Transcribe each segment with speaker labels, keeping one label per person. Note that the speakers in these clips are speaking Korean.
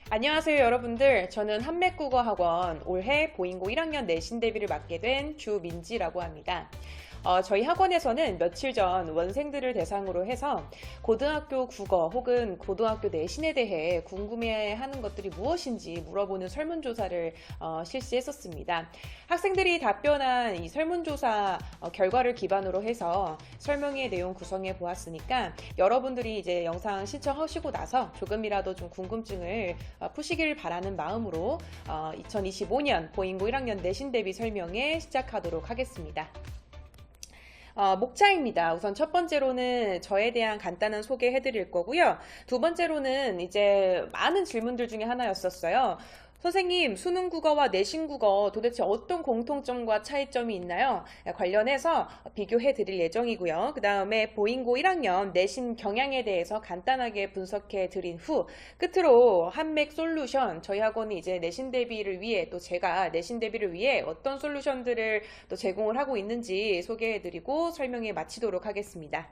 Speaker 1: 안녕하세요, 여러분들. 저는 한맥국어학원 올해 보잉고 1학년 내신 대비를 맡게 된 주민지라고 합니다. 저희 학원에서는 며칠 전 원생들을 대상으로 해서 고등학교 국어 혹은 고등학교 내신에 대해 궁금해하는 것들이 무엇인지 물어보는 설문조사를 실시했었습니다. 학생들이 답변한 이 설문조사 결과를 기반으로 해서 설명의 내용 구성해 보았으니까 여러분들이 이제 영상 신청하시고 나서 조금이라도 좀 궁금증을 푸시길 바라는 마음으로 2025년 보잉고 1학년 내신 대비 설명회 시작하도록 하겠습니다. 목차입니다. 우선 첫 번째로는 저에 대한 간단한 소개해 드릴 거고요. 두 번째로는 이제 많은 질문들 중에 하나였었어요. 선생님, 수능 국어와 내신 국어 도대체 어떤 공통점과 차이점이 있나요? 관련해서 비교해 드릴 예정이고요. 그 다음에 보잉고 1학년 내신 경향에 대해서 간단하게 분석해 드린 후 끝으로 한맥 솔루션, 저희 학원이 이제 내신 대비를 위해 또 제가 내신 대비를 위해 어떤 솔루션들을 또 제공을 하고 있는지 소개해 드리고 설명에 마치도록 하겠습니다.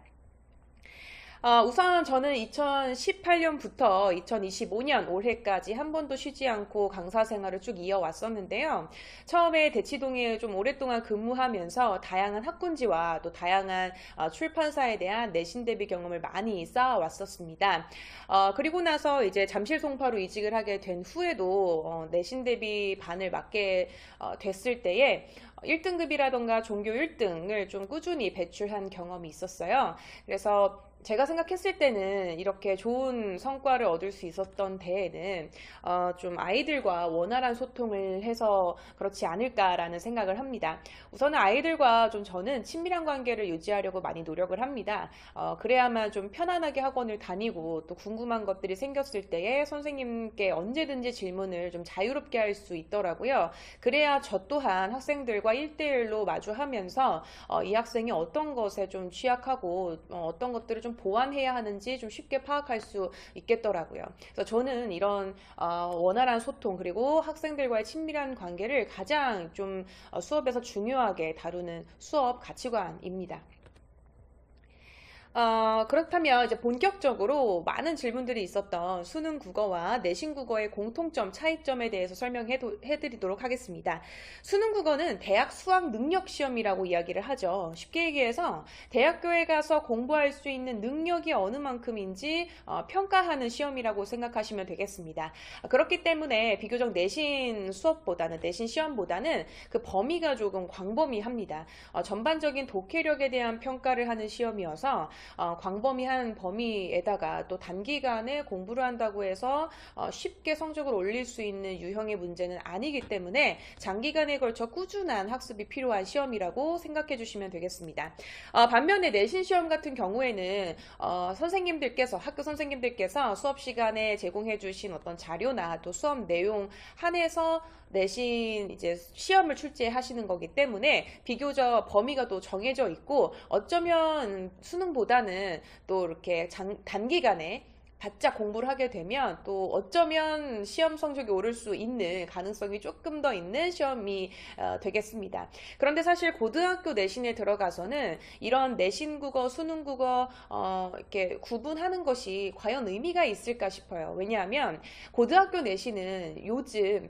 Speaker 1: 우선 저는 2018년부터 2025년 올해까지 한 번도 쉬지 않고 강사 생활을 쭉 이어왔었는데요. 처음에 대치동에 좀 오랫동안 근무하면서 다양한 학군지와 또 다양한 출판사에 대한 내신 대비 경험을 많이 쌓아왔었습니다. 그리고 나서 이제 잠실 송파로 이직을 하게 된 후에도 내신 대비 반을 맡게 됐을 때에 1등급이라던가 종교 1등을 좀 꾸준히 배출한 경험이 있었어요. 그래서 제가 생각했을 때는 이렇게 좋은 성과를 얻을 수 있었던 데에는 좀 아이들과 원활한 소통을 해서 그렇지 않을까라는 생각을 합니다. 우선은 아이들과 좀 저는 친밀한 관계를 유지하려고 많이 노력을 합니다. 그래야만 좀 편안하게 학원을 다니고 또 궁금한 것들이 생겼을 때에 선생님께 언제든지 질문을 좀 자유롭게 할 수 있더라고요. 그래야 저 또한 학생들과 1대1로 마주하면서 이 학생이 어떤 것에 좀 취약하고 어떤 것들을 좀 보완해야 하는지 좀 쉽게 파악할 수 있겠더라고요. 그래서 저는 이런 원활한 소통 그리고 학생들과의 친밀한 관계를 가장 좀 수업에서 중요하게 다루는 수업 가치관입니다. 그렇다면 이제 본격적으로 많은 질문들이 있었던 수능 국어와 내신 국어의 공통점, 차이점에 대해서 설명해드리도록 하겠습니다. 수능 국어는 대학 수학 능력 시험이라고 이야기를 하죠. 쉽게 얘기해서 대학교에 가서 공부할 수 있는 능력이 어느 만큼인지 평가하는 시험이라고 생각하시면 되겠습니다. 그렇기 때문에 비교적 내신 시험보다는 그 범위가 조금 광범위합니다. 전반적인 독해력에 대한 평가를 하는 시험이어서 광범위한 범위에다가 또 단기간에 공부를 한다고 해서 쉽게 성적을 올릴 수 있는 유형의 문제는 아니기 때문에 장기간에 걸쳐 꾸준한 학습이 필요한 시험이라고 생각해 주시면 되겠습니다. 반면에 내신 시험 같은 경우에는 학교 선생님들께서 수업 시간에 제공해 주신 어떤 자료나 또 수업 내용 한해서 내신 이제 시험을 출제하시는 거기 때문에 비교적 범위가 또 정해져 있고 어쩌면 수능보다는 또 이렇게 단기간에 바짝 공부를 하게 되면 또 어쩌면 시험 성적이 오를 수 있는 가능성이 조금 더 있는 시험이 되겠습니다. 그런데 사실 고등학교 내신에 들어가서는 이런 내신 국어, 수능 국어 이렇게 구분하는 것이 과연 의미가 있을까 싶어요. 왜냐하면 고등학교 내신은 요즘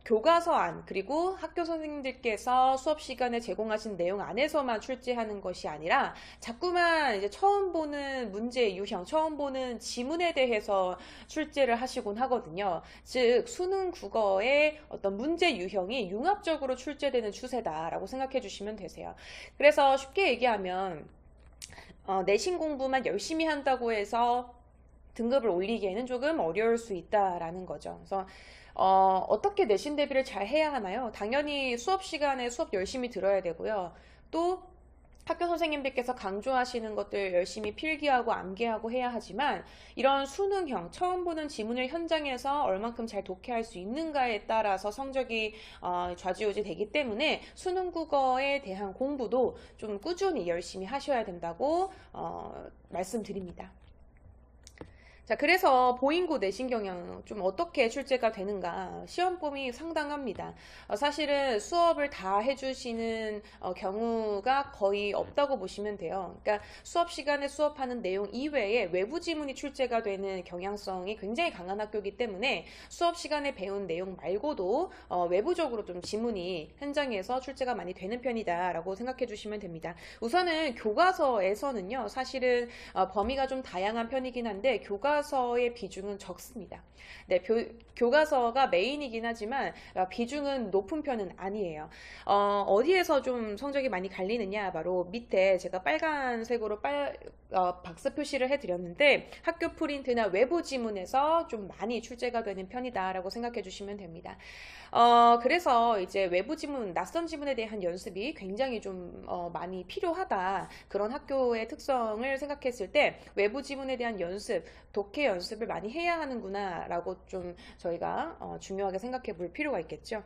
Speaker 1: 교과서 안 그리고 학교 선생님들께서 수업 시간에 제공하신 내용 안에서만 출제하는 것이 아니라 자꾸만 이제 처음 보는 문제 유형, 처음 보는 지문에 대해서 출제를 하시곤 하거든요. 즉 수능 국어의 어떤 문제 유형이 융합적으로 출제되는 추세다라고 생각해 주시면 되세요. 그래서 쉽게 얘기하면 내신 공부만 열심히 한다고 해서 등급을 올리기에는 조금 어려울 수 있다라는 거죠. 그래서 어떻게 내신 대비를 잘 해야 하나요? 당연히 수업 시간에 수업 열심히 들어야 되고요. 또 학교 선생님들께서 강조하시는 것들 열심히 필기하고 암기하고 해야 하지만 이런 수능형 처음 보는 지문을 현장에서 얼만큼 잘 독해할 수 있는가에 따라서 성적이 좌지우지 되기 때문에 수능 국어에 대한 공부도 좀 꾸준히 열심히 하셔야 된다고 말씀드립니다. 자, 그래서 보잉고 내신 경향 좀 어떻게 출제가 되는가? 시험범위 상당합니다. 사실은 수업을 다 해주시는 경우가 거의 없다고 보시면 돼요. 그러니까 수업 시간에 수업하는 내용 이외에 외부 지문이 출제가 되는 경향성이 굉장히 강한 학교이기 때문에 수업 시간에 배운 내용 말고도 외부적으로 좀 지문이 현장에서 출제가 많이 되는 편이다라고 생각해 주시면 됩니다. 우선은 교과서에서는요, 사실은 범위가 좀 다양한 편이긴 한데 교과서의 비중은 적습니다. 네, 교과서가 메인이긴 하지만 비중은 높은 편은 아니에요. 어디에서 좀 성적이 많이 갈리느냐, 바로 밑에 제가 빨간색으로 박스 표시를 해드렸는데 학교 프린트나 외부 지문에서 좀 많이 출제가 되는 편이다라고 생각해 주시면 됩니다. 그래서 이제 외부 지문, 낯선 지문에 대한 연습이 굉장히 좀 많이 필요하다. 그런 학교의 특성을 생각했을 때 외부 지문에 대한 연습, 독해 연습을 많이 해야 하는구나라고 좀 저희가 중요하게 생각해 볼 필요가 있겠죠.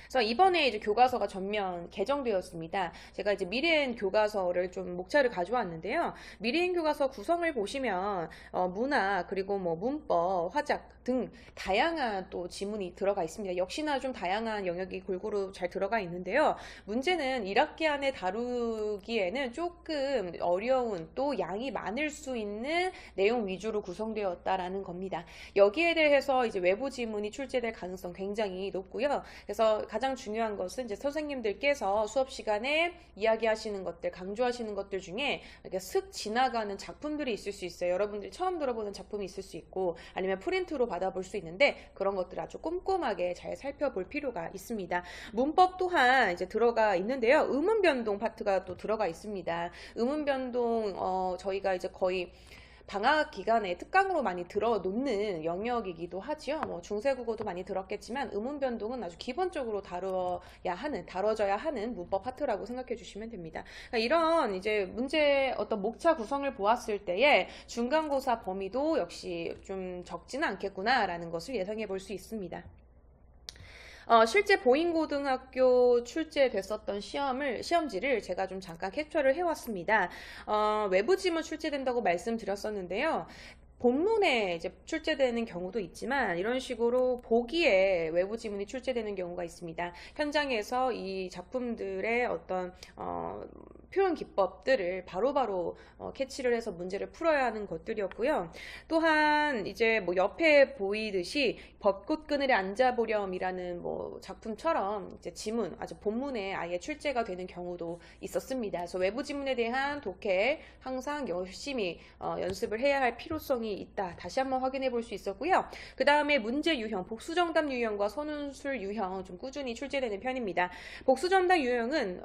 Speaker 1: 그래서 이번에 이제 교과서가 전면 개정되었습니다. 제가 이제 미래엔 교과서를 좀 목차를 가져왔는데요. 미래엔 교과서 구성을 보시면 문화 그리고 뭐 문법, 화작 등 다양한 또 지문이 들어가 있습니다. 역시나 좀 다양한 영역이 골고루 잘 들어가 있는데요. 문제는 1학기 안에 다루기에는 조금 어려운 또 양이 많을 수 있는 내용 위주로 구성되었다라는 겁니다. 여기에 대해서 이제 외부 지문이 출제될 가능성 굉장히 높고요. 그래서 가장 중요한 것은 이제 선생님들께서 수업 시간에 이야기하시는 것들, 강조하시는 것들 중에 이렇게 슥 지나가는 작품들이 있을 수 있어요. 여러분들이 처음 들어보는 작품이 있을 수 있고 아니면 프린트로 받아볼 수 있는데 그런 것들을 아주 꼼꼼하게 잘 살펴볼 필요가 있습니다. 문법 또한 이제 들어가 있는데요. 음운 변동 파트가 또 들어가 있습니다. 음운 변동 저희가 이제 거의 방학 기간에 특강으로 많이 들어놓는 영역이기도 하지요. 뭐 중세국어도 많이 들었겠지만 음운 변동은 아주 기본적으로 다뤄져야 하는 문법 파트라고 생각해 주시면 됩니다. 그러니까 이런 이제 문제 어떤 목차 구성을 보았을 때에 중간고사 범위도 역시 좀 적지는 않겠구나라는 것을 예상해 볼 수 있습니다. 실제 보잉고등학교 출제됐었던 시험지를 제가 좀 잠깐 캡처를 해왔습니다. 외부 지문 출제된다고 말씀드렸었는데요. 본문에 이제 출제되는 경우도 있지만 이런 식으로 보기에 외부 지문이 출제되는 경우가 있습니다. 현장에서 이 작품들의 어떤 표현 기법들을 바로바로 캐치를 해서 문제를 풀어야 하는 것들이었고요. 또한 이제 뭐 옆에 보이듯이 벚꽃 그늘에 앉아보렴이라는 뭐 작품처럼 이제 지문 아주 본문에 아예 출제가 되는 경우도 있었습니다. 그래서 외부 지문에 대한 독해 항상 열심히 연습을 해야 할 필요성이 있다. 다시 한번 확인해 볼 수 있었고요. 그 다음에 문제 유형, 복수정답 유형과 선운술 유형 좀 꾸준히 출제되는 편입니다. 복수정답 유형은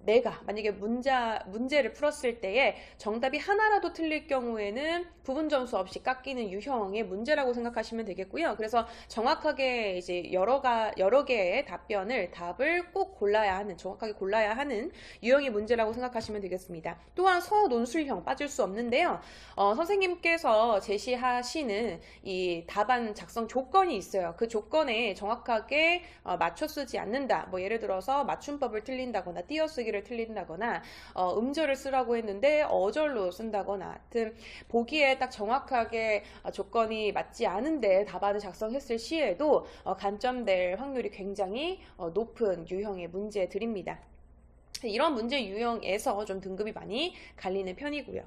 Speaker 1: 내가 만약에 문제를 풀었을 때에 정답이 하나라도 틀릴 경우에는 부분 점수 없이 깎이는 유형의 문제라고 생각하시면 되겠고요. 그래서 정확하게 이제 여러 개의 답을 꼭 정확하게 골라야 하는 유형의 문제라고 생각하시면 되겠습니다. 또한 서논술형 빠질 수 없는데요. 선생님께서 제시하시는 이 답안 작성 조건이 있어요. 그 조건에 정확하게 맞춰 쓰지 않는다. 뭐 예를 들어서 맞춤법을 틀린다거나 띄어쓰기를 틀린다거나 음절을 쓰라고 했는데 어절로 쓴다거나 하여튼 보기에 딱 정확하게 조건이 맞지 않은데 답안을 작성했을 시에도 감점될 확률이 굉장히 높은 유형의 문제들입니다. 이런 문제 유형에서 좀 등급이 많이 갈리는 편이고요.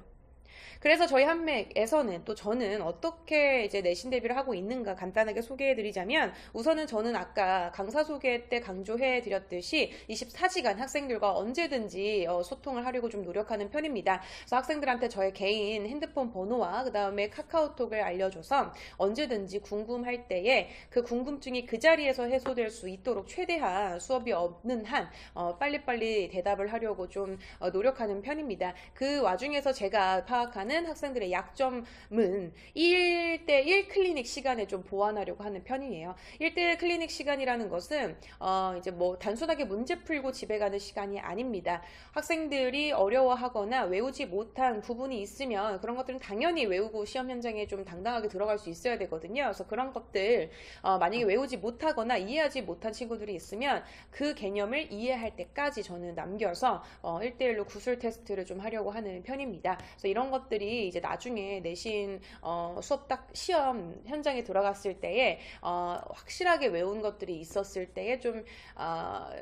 Speaker 1: 그래서 저희 한맥에서는 또 저는 어떻게 이제 내신 대비를 하고 있는가 간단하게 소개해 드리자면 우선은 저는 아까 강사 소개 때 강조해 드렸듯이 24시간 학생들과 언제든지 소통을 하려고 좀 노력하는 편입니다. 그래서 학생들한테 저의 개인 핸드폰 번호와 그 다음에 카카오톡을 알려줘서 언제든지 궁금할 때에 그 궁금증이 그 자리에서 해소될 수 있도록 최대한 수업이 없는 한 빨리빨리 대답을 하려고 좀 노력하는 편입니다. 그 와중에서 제가 파악하는 학생들의 약점은 1대1 클리닉 시간에 좀 보완하려고 하는 편이에요. 1대1 클리닉 시간이라는 것은 이제 뭐 단순하게 문제 풀고 집에 가는 시간이 아닙니다. 학생들이 어려워하거나 외우지 못한 부분이 있으면 그런 것들은 당연히 외우고 시험 현장에 좀 당당하게 들어갈 수 있어야 되거든요. 그래서 그런 것들 만약에 외우지 못하거나 이해하지 못한 친구들이 있으면 그 개념을 이해할 때까지 저는 남겨서 1대1로 구술 테스트를 좀 하려고 하는 편입니다. 그래서 이런 것들이 이제 나중에 내신 수업 딱 시험 현장에 들어갔을 때에 확실하게 외운 것들이 있었을 때에 좀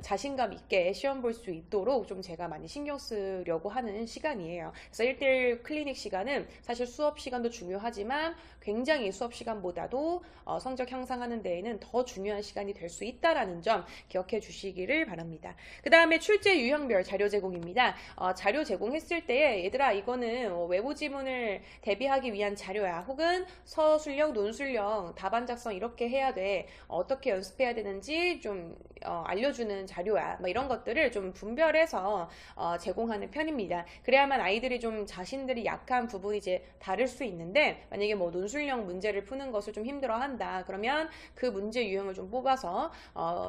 Speaker 1: 자신감 있게 시험 볼 수 있도록 좀 제가 많이 신경 쓰려고 하는 시간이에요. 그래서 1대1 클리닉 시간은 사실 수업 시간도 중요하지만 굉장히 수업 시간보다도 성적 향상하는 데에는 더 중요한 시간이 될 수 있다라는 점 기억해 주시기를 바랍니다. 그 다음에 출제 유형별 자료 제공입니다. 자료 제공했을 때에 얘들아 이거는 외부 지문을 대비하기 위한 자료야. 혹은 서술형, 논술형, 답안 작성 이렇게 해야 돼. 어떻게 연습해야 되는지 좀 알려주는 자료야. 뭐 이런 것들을 좀 분별해서 제공하는 편입니다. 그래야만 아이들이 좀 자신들이 약한 부분이 이제 다를 수 있는데 만약에 뭐 논술형 문제를 푸는 것을 좀 힘들어한다. 그러면 그 문제 유형을 좀 뽑아서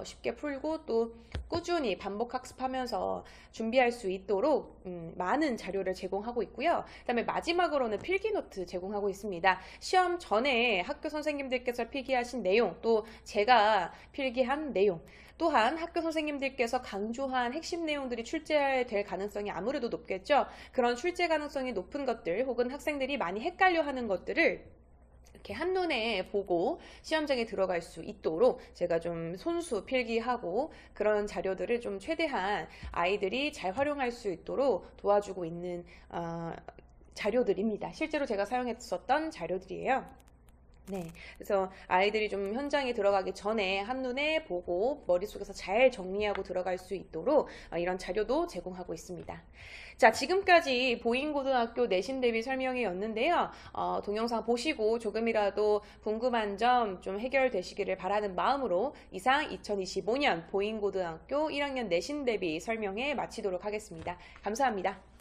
Speaker 1: 쉽게 풀고 또 꾸준히 반복 학습하면서 준비할 수 있도록 많은 자료를 제공하고 있고요. 그다음에 마지막으로는 필기노트 제공하고 있습니다. 시험 전에 학교 선생님들께서 필기하신 내용, 또 제가 필기한 내용, 또한 학교 선생님들께서 강조한 핵심 내용들이 출제될 가능성이 아무래도 높겠죠. 그런 출제 가능성이 높은 것들 혹은 학생들이 많이 헷갈려하는 것들을 이렇게 한눈에 보고 시험장에 들어갈 수 있도록 제가 좀 손수 필기하고 그런 자료들을 좀 최대한 아이들이 잘 활용할 수 있도록 도와주고 있는 자료들입니다. 실제로 제가 사용했었던 자료들이에요. 네, 그래서 아이들이 좀 현장에 들어가기 전에 한눈에 보고 머릿속에서 잘 정리하고 들어갈 수 있도록 이런 자료도 제공하고 있습니다. 자, 지금까지 보인고등학교 내신 대비 설명이었는데요. 동영상 보시고 조금이라도 궁금한 점 좀 해결되시기를 바라는 마음으로 이상 2025년 보인고등학교 1학년 내신 대비 설명회 마치도록 하겠습니다. 감사합니다.